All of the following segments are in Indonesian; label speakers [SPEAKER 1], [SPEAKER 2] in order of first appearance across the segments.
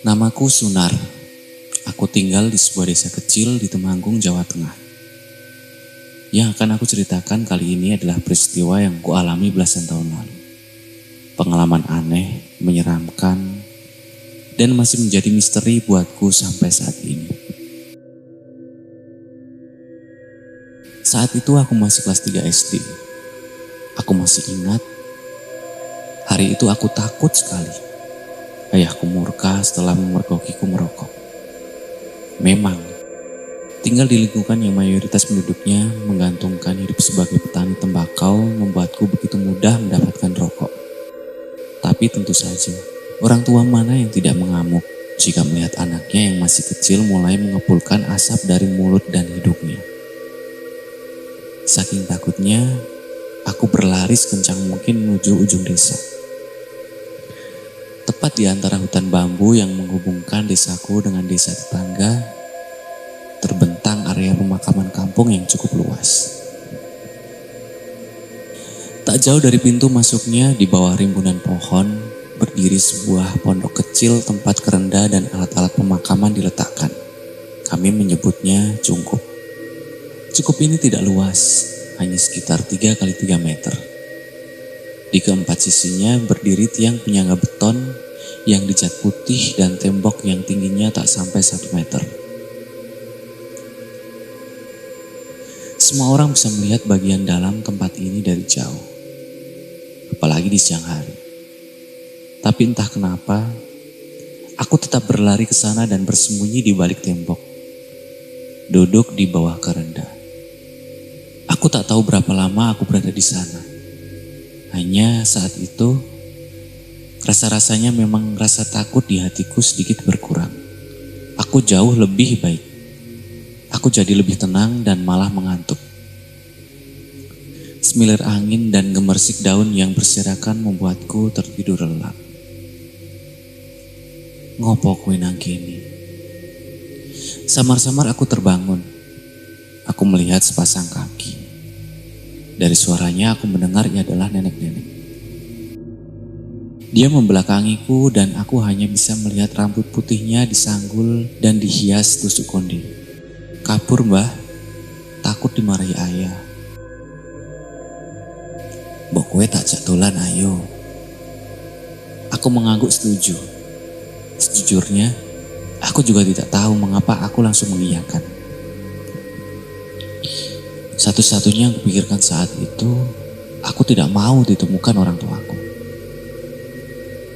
[SPEAKER 1] Namaku Sunar. Aku tinggal di sebuah desa kecil di Temanggung, Jawa Tengah. Yang akan aku ceritakan kali ini adalah peristiwa yang kualami belasan tahun lalu. Pengalaman aneh, menyeramkan, dan masih menjadi misteri buatku sampai saat ini. Saat itu aku masih kelas 3 SD. Aku masih ingat, hari itu aku takut sekali. Ayahku murka setelah memergokiku merokok. Memang, tinggal di lingkungan yang mayoritas penduduknya menggantungkan hidup sebagai petani tembakau membuatku begitu mudah mendapatkan rokok. Tapi tentu saja, orang tua mana yang tidak mengamuk jika melihat anaknya yang masih kecil mulai mengepulkan asap dari mulut dan hidungnya. Saking takutnya, aku berlari sekencang mungkin menuju ujung desa. Tepat di antara hutan bambu yang menghubungkan desaku dengan desa tetangga, terbentang area pemakaman kampung yang cukup luas. Tak jauh dari pintu masuknya, di bawah rimbunan pohon, berdiri sebuah pondok kecil tempat kerenda dan alat-alat pemakaman diletakkan. Kami menyebutnya cungkup. Cungkup ini tidak luas, hanya sekitar 3 kali 3 meter. Di keempat sisinya berdiri tiang penyangga beton yang dicat putih dan tembok yang tingginya tak sampai 1 meter. Semua orang bisa melihat bagian dalam tempat ini dari jauh, apalagi di siang hari. Tapi entah kenapa, aku tetap berlari ke sana dan bersembunyi di balik tembok, duduk di bawah kerenda. Aku tak tahu berapa lama aku berada di sana. Hanya saat itu, rasa-rasanya memang rasa takut di hatiku sedikit berkurang. Aku jauh lebih baik. Aku jadi lebih tenang dan malah mengantuk. Semilir angin dan gemersik daun yang berserakan membuatku tertidur lelap. Ngopo kowe nang kene? Samar-samar aku terbangun. Aku melihat sepasang kaki. Dari suaranya aku mendengar ia adalah nenek-nenek. Dia membelakangiku dan aku hanya bisa melihat rambut putihnya disanggul dan dihias tusuk konde. Kapur mbah, takut dimarahi ayah. Mbok kowe tak jak dolan ayo. Aku mengangguk setuju. Sejujurnya, aku juga tidak tahu mengapa aku langsung mengiyakan. Satu-satunya yang kupikirkan saat itu, aku tidak mau ditemukan orang tuaku.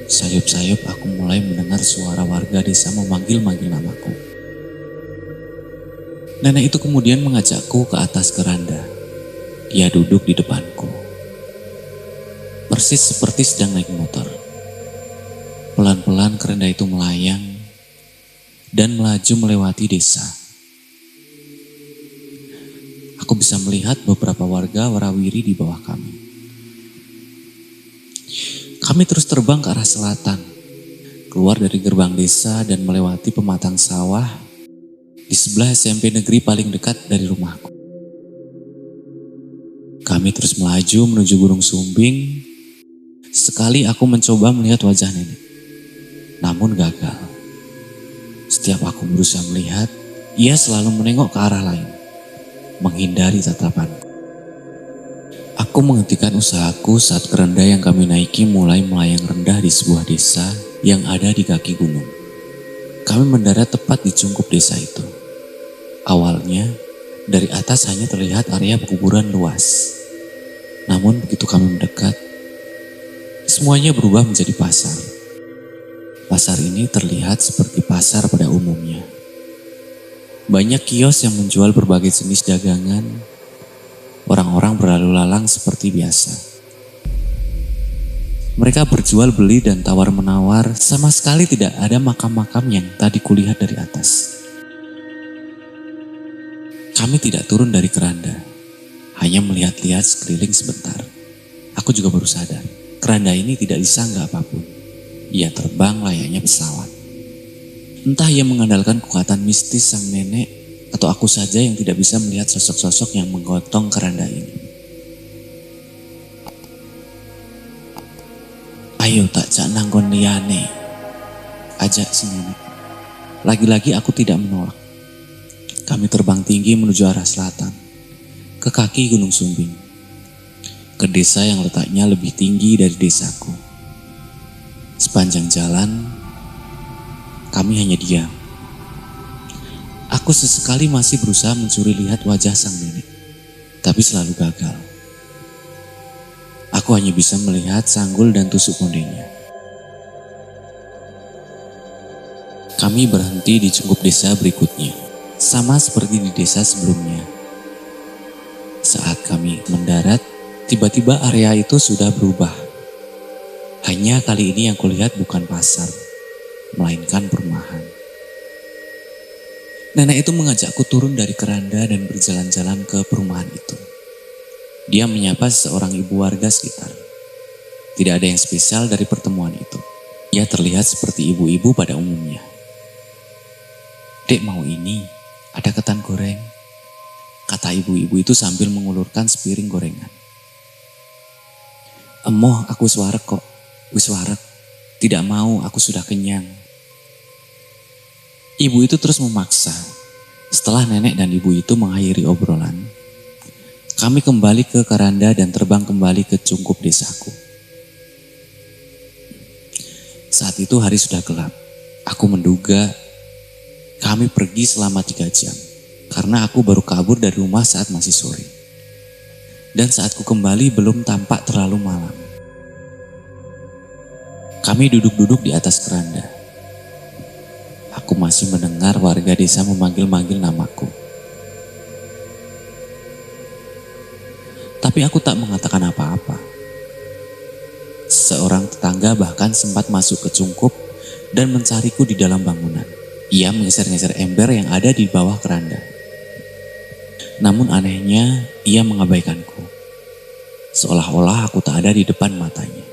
[SPEAKER 1] Sayup-sayup aku mulai mendengar suara warga desa memanggil-manggil namaku. Nenek itu kemudian mengajakku ke atas keranda. Dia duduk di depanku. Persis seperti sedang naik motor. Pelan-pelan keranda itu melayang dan melaju melewati desa. Aku bisa melihat beberapa warga warawiri di bawah kami. Kami terus terbang ke arah selatan, keluar dari gerbang desa dan melewati pematang sawah di sebelah SMP negeri paling dekat dari rumahku. Kami terus melaju menuju Gunung Sumbing. Sekali aku mencoba melihat wajah nenek, namun gagal. Setiap aku berusaha melihat, ia selalu menengok ke arah lain, menghindari tatapanku. Aku menghentikan usahaku saat kerenda yang kami naiki mulai melayang rendah di sebuah desa yang ada di kaki gunung. Kami mendarat tepat di cungkup desa itu. Awalnya, dari atas hanya terlihat area pekuburan luas. Namun begitu kami mendekat, semuanya berubah menjadi pasar. Pasar ini terlihat seperti pasar pada umumnya. Banyak kios yang menjual berbagai jenis dagangan. Orang-orang berlalu lalang seperti biasa. Mereka berjual beli dan tawar-menawar, sama sekali tidak ada makam-makam yang tadi kulihat dari atas. Kami tidak turun dari keranda, hanya melihat-lihat sekeliling sebentar. Aku juga baru sadar, keranda ini tidak disangga apapun. Ia terbang layaknya pesawat. Entah ia mengandalkan kekuatan mistis sang nenek, atau aku saja yang tidak bisa melihat sosok-sosok yang menggotong keranda ini. Ayo tak jak nanggon liyane. ajak si nenek. Lagi-lagi aku tidak menolak. Kami terbang tinggi menuju arah selatan, ke kaki Gunung Sumbing, ke desa yang letaknya lebih tinggi dari desaku. Sepanjang jalan, kami hanya diam. Aku sesekali masih berusaha mencuri lihat wajah sang nenek, tapi selalu gagal. Aku hanya bisa melihat sanggul dan tusuk kondenya. Kami berhenti di cungkup desa berikutnya, sama seperti di desa sebelumnya. Saat kami mendarat, tiba-tiba area itu sudah berubah. Hanya kali ini yang kulihat bukan pasar, melainkan perumahan. Nenek itu mengajakku turun dari keranda dan berjalan-jalan ke perumahan itu. Dia menyapa seorang ibu warga sekitar. Tidak ada yang spesial dari pertemuan itu. Ia terlihat seperti ibu-ibu pada umumnya. "Dek, mau ini, ada ketan goreng," kata ibu-ibu itu sambil mengulurkan sepiring gorengan. "Emoh, aku wis wareg kok, wis wareg. Tidak mau, aku sudah kenyang." Ibu itu terus memaksa. Setelah nenek dan ibu itu mengakhiri obrolan, kami kembali ke keranda dan terbang kembali ke cungkup desaku. Saat itu hari sudah gelap. Aku menduga kami pergi selama 3 jam, karena aku baru kabur dari rumah saat masih sore. Dan saat ku kembali belum tampak terlalu malam. Kami duduk-duduk di atas keranda. Aku masih mendengar warga desa memanggil-manggil namaku. Tapi aku tak mengatakan apa-apa. Seorang tetangga bahkan sempat masuk ke cungkup dan mencariku di dalam bangunan. Ia menggeser-geser ember yang ada di bawah keranda. Namun anehnya, ia mengabaikanku. Seolah-olah aku tak ada di depan matanya.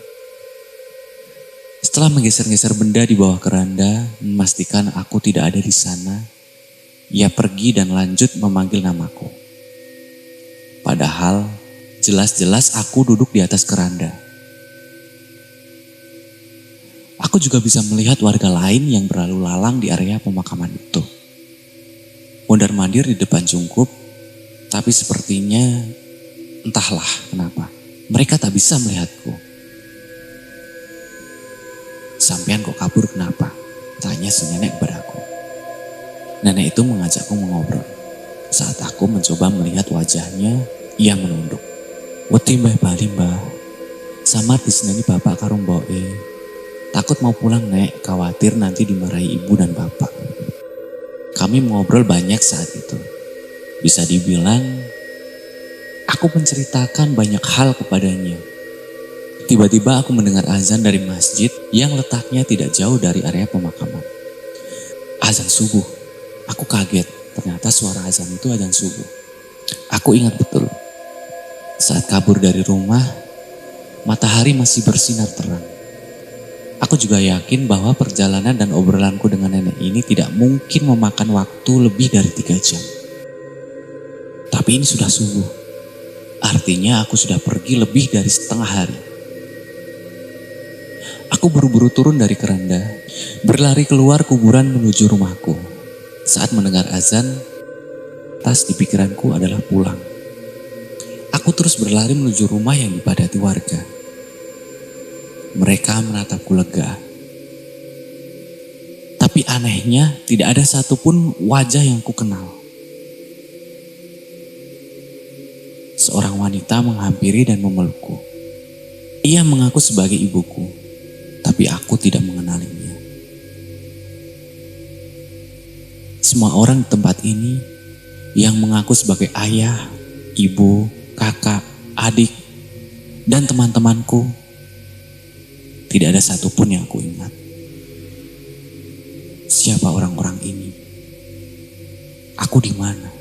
[SPEAKER 1] Setelah menggeser-geser benda di bawah keranda, memastikan aku tidak ada di sana, ia pergi dan lanjut memanggil namaku. Padahal, jelas-jelas aku duduk di atas keranda. Aku juga bisa melihat warga lain yang berlalu lalang di area pemakaman itu. Mondar-mandir di depan cungkup, tapi sepertinya entahlah kenapa mereka tak bisa melihatku. "Sampean kok kabur kenapa?" tanya si nenek kepadaku. Nenek itu mengajakku mengobrol. Saat aku mencoba melihat wajahnya, ia menunduk. "Wedi mbah bali mbah. Samar diseneni bapak karo mboke. Takut mau pulang nek, khawatir nanti dimarahi ibu dan bapak." Kami mengobrol banyak saat itu. Bisa dibilang, aku menceritakan banyak hal kepadanya. Tiba-tiba aku mendengar azan dari masjid yang letaknya tidak jauh dari area pemakaman. Azan subuh. Aku kaget, ternyata suara azan itu azan subuh. Aku ingat betul. Saat kabur dari rumah, matahari masih bersinar terang. Aku juga yakin bahwa perjalanan dan obrolanku dengan nenek ini tidak mungkin memakan waktu lebih dari 3 jam. Tapi ini sudah subuh. Artinya aku sudah pergi lebih dari setengah hari. Aku buru-buru turun dari keranda, berlari keluar kuburan menuju rumahku. Saat mendengar azan, tas di pikiranku adalah pulang. Aku terus berlari menuju rumah yang dipadati warga. Mereka menatapku lega. Tapi anehnya tidak ada satupun wajah yang kukenal. Seorang wanita menghampiri dan memelukku. Ia mengaku sebagai ibuku, tapi aku tidak mengenalinya. Semua orang di tempat ini yang mengaku sebagai ayah, ibu, kakak, adik, dan teman-temanku, tidak ada satupun yang aku ingat. Siapa orang-orang ini? Aku di mana?